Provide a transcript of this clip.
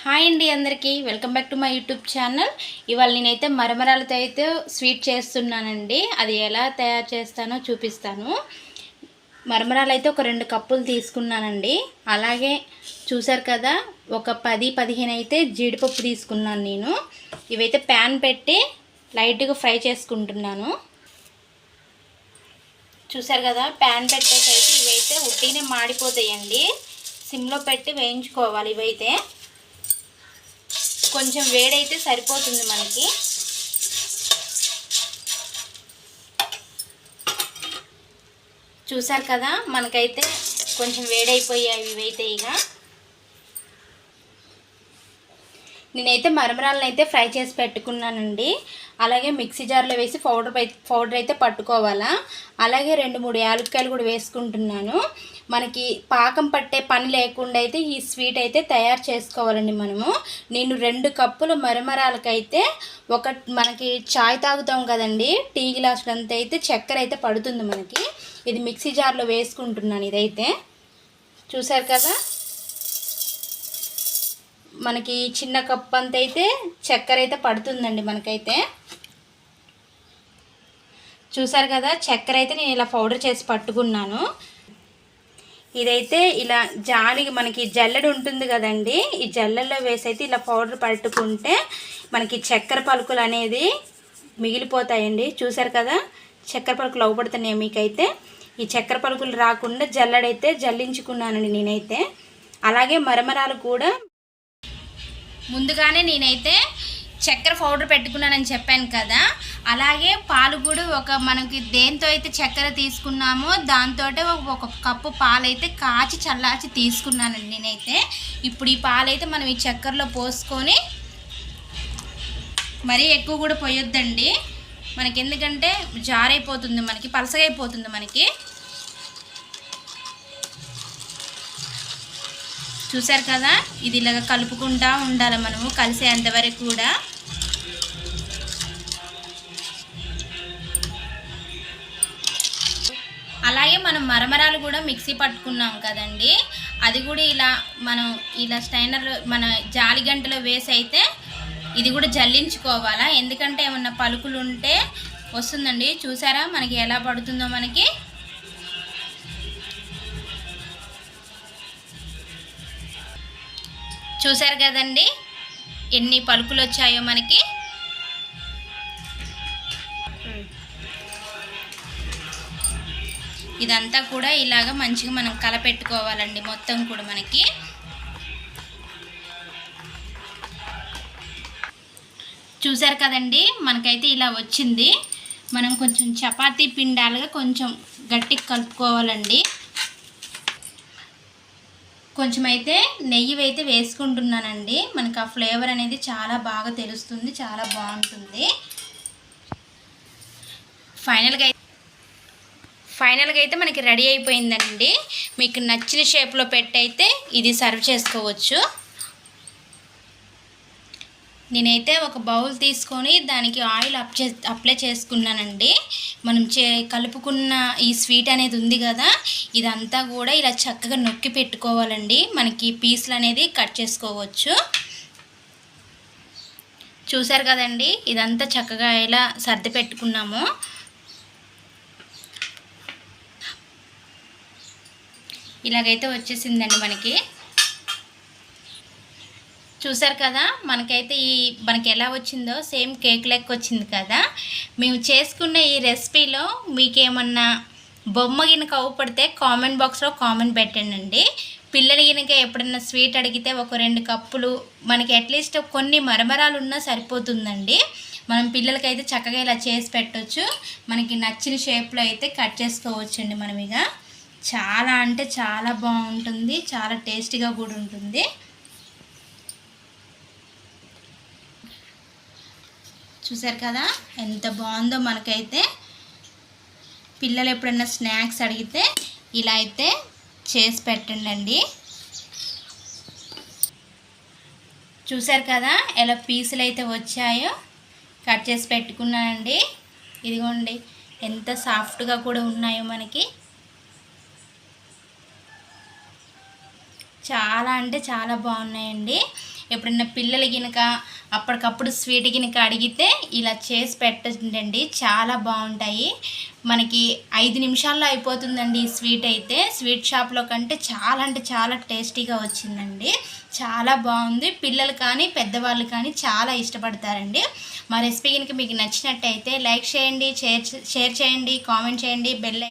Hi అండి అందరికీ welcome back to my YouTube channel. ఇవాళ నేనైతే మరమరాలతో అయితే స్వీట్ చేస్తున్నానండి. అది ఎలా తయారు చేస్తానో చూపిస్తాను. మరమరాలు అయితే ఒక 2 కప్పులు తీసుకున్నానండి. అలాగే చూసారు కదా, ఒక 10-15 అయితే జీడిపప్పు తీసుకున్నాను నేను. ఇవైతే ప్యాన్ పెట్టి లైట్గా ఫ్రై చేసుకుంటున్నాను. చూసారు కదా, ప్యాన్ పెట్టేసైతే ఇవైతే ఉట్టినే మాడిపోతాయండి. సిమ్లో పెట్టి వేయించుకోవాలి. ఇవైతే కొంచెం వేడైతే సరిపోతుంది మనకి. చూసారు కదా, మనకైతే కొంచెం వేడైపోయాయి ఇవైతే. ఇక నేనైతే మరమరాలను అయితే ఫ్రై చేసి పెట్టుకున్నానండి. అలాగే మిక్సీ జార్లో వేసి పౌడర్ అయితే పట్టుకోవాలా. అలాగే 2-3 యాలక్కాయలు కూడా వేసుకుంటున్నాను. మనకి పాకం పట్టే పని లేకుండా అయితే ఈ స్వీట్ అయితే తయారు చేసుకోవాలండి మనము. నేను 2 కప్పుల మరమరాలకైతే మనకి చాయ్ తాగుతాం కదండి, టీ గ్లాసులంతా అయితే చక్కెర అయితే పడుతుంది మనకి. ఇది మిక్సీ జార్లో వేసుకుంటున్నాను. ఇదైతే చూసారు కదా, మనకి చిన్న కప్ అంత అయితే చక్కెర అయితే పడుతుందండి మనకైతే. చూసారు కదా, చక్కెర అయితే నేను ఇలా పౌడర్ చేసి పట్టుకున్నాను. ఇదైతే ఇలా మనకి జల్లెడ ఉంటుంది కదండి, ఈ జల్లెల్లో వేసి అయితే ఇలా పౌడర్ పట్టుకుంటే మనకి చక్కెర పలుకులు అనేది మిగిలిపోతాయండి. చూసారు కదా, చక్కెర పలుకులు అవపడుతున్నాయి మీకైతే. ఈ చక్కెర పలుకులు రాకుండా జల్లెడైతే జల్లించుకున్నానండి నేనైతే. అలాగే మరమరాలు కూడా ముందుగానే నేనైతే చక్కెర పౌడర్ పెట్టుకున్నానని చెప్పాను కదా. అలాగే పాలు కూడా మనకి దేంతో అయితే చక్కెర తీసుకున్నామో దాంతో ఒక కప్పు పాలైతే కాచి చల్లార్చి తీసుకున్నానండి నేనైతే. ఇప్పుడు ఈ పాలైతే మనం ఈ చక్కెరలో పోసుకొని, మరీ ఎక్కువ కూడా పోయొద్దండి మనకి, ఎందుకంటే జారైపోతుంది మనకి, పలసగైపోతుంది మనకి. చూసారు కదా, ఇది ఇలాగ కలుపుకుంటూ ఉండాలి మనము కలిసేంతవరకు కూడా. అలాగే మనం మరమరాలు కూడా మిక్సీ పట్టుకున్నాం కదండి, అది కూడా ఇలా స్టైనర్లో మన జాలి గంటలో వేసి అయితే ఇది కూడా జల్లించుకోవాలా. ఎందుకంటే ఏమన్నా పలుకులు ఉంటే వస్తుందండి. చూసారా మనకి ఎలా పడుతుందో మనకి. చూసారు కదండి ఎన్ని పలుకులు వచ్చాయో మనకి. ఇదంతా కూడా ఇలాగ మంచిగా మనం కలపెట్టుకోవాలండి మొత్తం కూడా మనకి. చూసారు కదండి, మనకైతే ఇలా వచ్చింది. మనం కొంచెం చపాతీ పిండాలుగా కొంచెం గట్టిగా కలుపుకోవాలండి. కొంచెం అయితే నెయ్యి అయితే వేసుకుంటున్నానండి. మనకు ఆ ఫ్లేవర్ అనేది చాలా బాగా తెలుస్తుంది, చాలా బాగుంటుంది. ఫైనల్గా అయితే మనకి రెడీ అయిపోయిందండి. మీకు నచ్చిన షేప్లో పెట్టయితే ఇది సర్వ్ చేసుకోవచ్చు. నేనైతే ఒక బౌల్ తీసుకొని దానికి ఆయిల్ అప్లై చేసుకున్నానండి. మనం కలుపుకున్న ఈ స్వీట్ అనేది ఉంది కదా, ఇదంతా కూడా ఇలా చక్కగా నొక్కి పెట్టుకోవాలండి. మనకి పీసులు అనేది కట్ చేసుకోవచ్చు. చూసారు కదండి, ఇదంతా చక్కగా ఇలా సర్ది పెట్టుకున్నాము. ఇలాగైతే వచ్చేసిందండి మనకి. చూసారు కదా, మనకి ఎలా వచ్చిందో సేమ్ కేక్ లెక్క వచ్చింది కదా. మేము చేసుకున్న ఈ రెసిపీలో మీకేమన్నా బొమ్మ గినక అవపడితే కామెంట్ బాక్స్లో కామెంట్ పెట్టండి. పిల్లలు గినక ఎప్పుడన్నా స్వీట్ అడిగితే ఒక 2 కప్పులు మనకి అట్లీస్ట్ కొన్ని మరమరాలు ఉన్నా సరిపోతుందండి. మనం పిల్లలకైతే చక్కగా ఇలా చేసి పెట్టవచ్చు. మనకి నచ్చిన షేప్లో అయితే కట్ చేసుకోవచ్చండి మనం. ఇక చాలా అంటే చాలా బాగుంటుంది, చాలా టేస్టీగా కూడా ఉంటుంది. చూసారు కదా ఎంత బాగుందో మనకైతే. పిల్లలు ఎప్పుడైనా స్నాక్స్ అడిగితే ఇలా అయితే చేసి పెట్టండి. చూసారు కదా ఎలా పీసులు అయితే వచ్చాయో, కట్ చేసి పెట్టుకున్నానండి. ఇదిగోండి ఎంత సాఫ్ట్గా కూడా ఉన్నాయో మనకి. చాలా అంటే చాలా బాగున్నాయండి. ఎప్పుడన్నా పిల్లలు గినక అప్పటికప్పుడు స్వీట్ గినక అడిగితే ఇలా చేసి పెట్టండి, చాలా బాగుంటాయి. మనకి 5 నిమిషాల్లో అయిపోతుందండి ఈ స్వీట్ అయితే. స్వీట్ షాప్లో కంటే చాలా అంటే చాలా టేస్టీగా వచ్చిందండి, చాలా బాగుంది. పిల్లలు కానీ పెద్దవాళ్ళు కానీ చాలా ఇష్టపడతారండి. మా రెసిపీ కనుక మీకు నచ్చినట్టయితే లైక్ చేయండి, షేర్ చేయండి, కామెంట్ చేయండి, బెల్